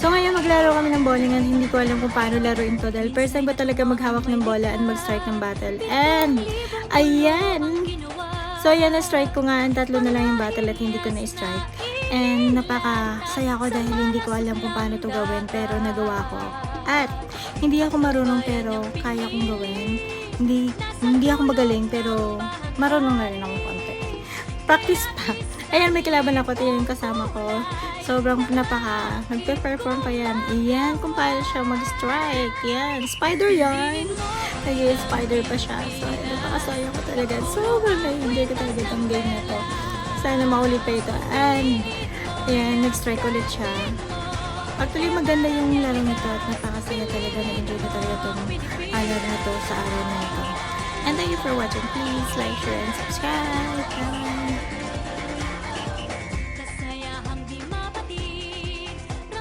So ngayon maglaro kami ng bowling at hindi ko alam kung paano laruin to dahil first time ko talaga maghawak ng bola at mag-strike ng battle. And ayan! So ayan, na-strike ko nga, ang tatlo na lang yung battle at hindi ko na-strike. And napakasaya ko dahil hindi ko alam kung paano to gawin pero nagawa ko. At hindi ako marunong pero kaya kong gawin. Hindi ako magaling pero marunong na rin ako konti. Practice pa. Ayan, may kalaban ako. Ito yung kasama ko. Sobrang nagpe-perform pa yan. Iyan, kung paano siya mag-strike. Yan, spider yan. Nag-spider pa siya. So, napakasaya ko talaga. Sobrang na-enjoy ko talaga itong game na to. Sana maulit pa ito. And, ayan, nag-strike ulit siya. Actually, maganda yung laro nito at napakasaya talaga. Na-enjoy ko talaga itong laro na to sa araw na ito. And thank you for watching. Please like, share, and subscribe. Bye!